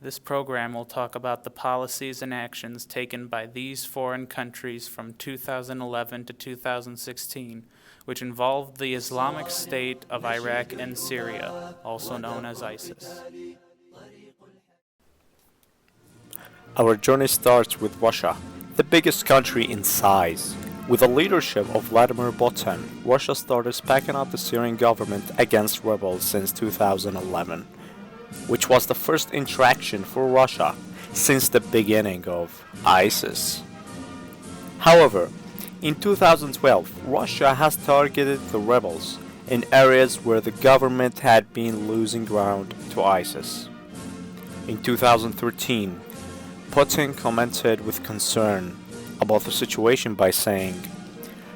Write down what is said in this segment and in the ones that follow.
This program will talk about the policies and actions taken by these foreign countries from 2011 to 2016, which involved the Islamic State of Iraq and Syria, also known as ISIS. Our journey starts with Russia, the biggest country in size. With the leadership of Vladimir Putin, Russia started backing up the Syrian government against rebels since 2011, which was the first interaction for Russia since the beginning of ISIS. However, in 2012, Russia has targeted the rebels in areas where the government had been losing ground to ISIS. In 2013, Putin commented with concern about the situation by saying,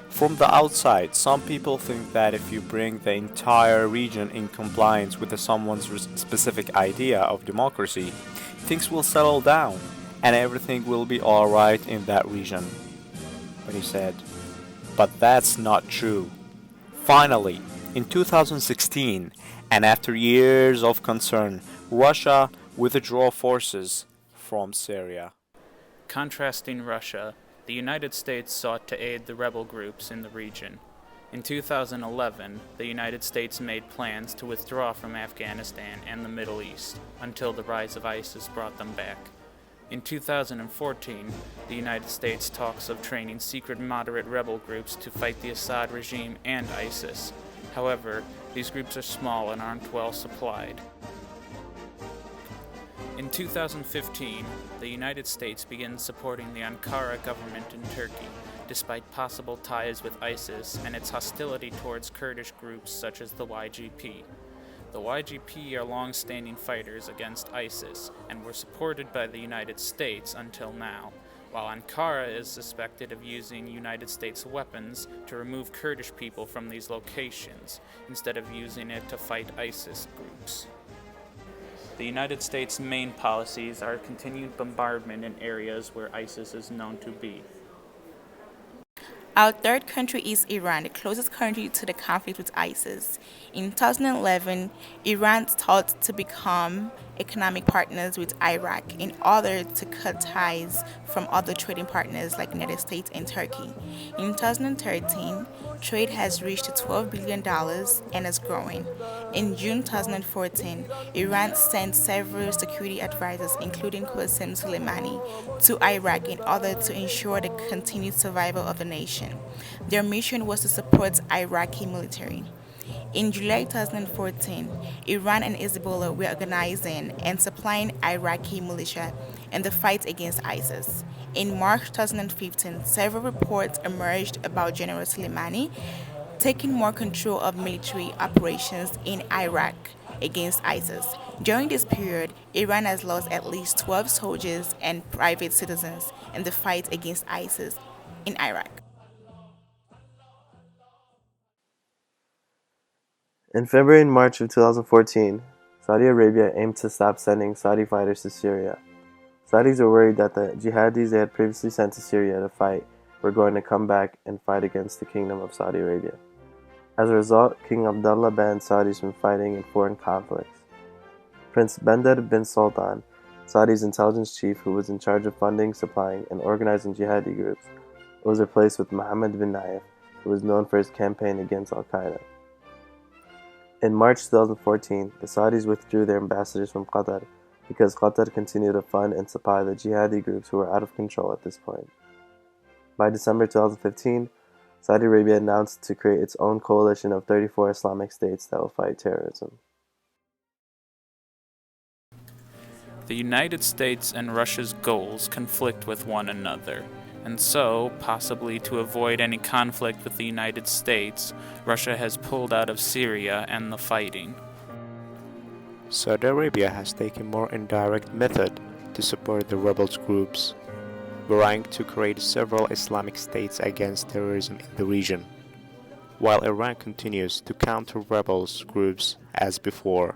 "From the outside, some people think that if you bring the entire region in compliance with someone's specific idea of democracy, things will settle down and everything will be alright in that region." But he said, "But that's not true." Finally, in 2016, and after years of concern, Russia withdrew forces from Syria. Contrasting Russia, the United States sought to aid the rebel groups in the region. In 2011, the United States made plans to withdraw from Afghanistan and the Middle East until the rise of ISIS brought them back. In 2014, the United States talks of training secret moderate rebel groups to fight the Assad regime and ISIS. However, these groups are small and aren't well supplied. In 2015, the United States began supporting the Ankara government in Turkey, despite possible ties with ISIS and its hostility towards Kurdish groups such as the YGP. The YGP are long-standing fighters against ISIS and were supported by the United States until now, while Ankara is suspected of using United States weapons to remove Kurdish people from these locations, instead of using it to fight ISIS groups. The United States' main policies are continued bombardment in areas where ISIS is known to be. Our third country is Iran, the closest country to the conflict with ISIS. In 2011, Iran sought to become economic partners with Iraq in order to cut ties from other trading partners like the United States and Turkey. In 2013, trade has reached $12 billion and is growing. In June 2014, Iran sent several security advisors, including Qasem Soleimani, to Iraq in order to ensure the continued survival of the nation. Their mission was to support Iraqi military. In July 2014, Iran and Hezbollah were organizing and supplying Iraqi militia in the fight against ISIS. In March 2015, several reports emerged about General Soleimani taking more control of military operations in Iraq against ISIS. During this period, Iran has lost at least 12 soldiers and private citizens in the fight against ISIS in Iraq. In February and March of 2014, Saudi Arabia aimed to stop sending Saudi fighters to Syria. Saudis were worried that the jihadis they had previously sent to Syria to fight were going to come back and fight against the Kingdom of Saudi Arabia. As a result, King Abdullah banned Saudis from fighting in foreign conflicts. Prince Bandar bin Sultan, Saudi's intelligence chief who was in charge of funding, supplying, and organizing jihadi groups, was replaced with Mohammed bin Nayef, who was known for his campaign against Al-Qaeda. In March 2014, the Saudis withdrew their ambassadors from Qatar because Qatar continued to fund and supply the jihadi groups who were out of control at this point. By December 2015, Saudi Arabia announced to create its own coalition of 34 Islamic states that will fight terrorism. The United States and Russia's goals conflict with one another, and so, possibly to avoid any conflict with the United States, Russia has pulled out of Syria and the fighting. Saudi Arabia has taken more indirect method to support the rebels groups, vying to create several Islamic states against terrorism in the region, while Iran continues to counter rebels groups as before.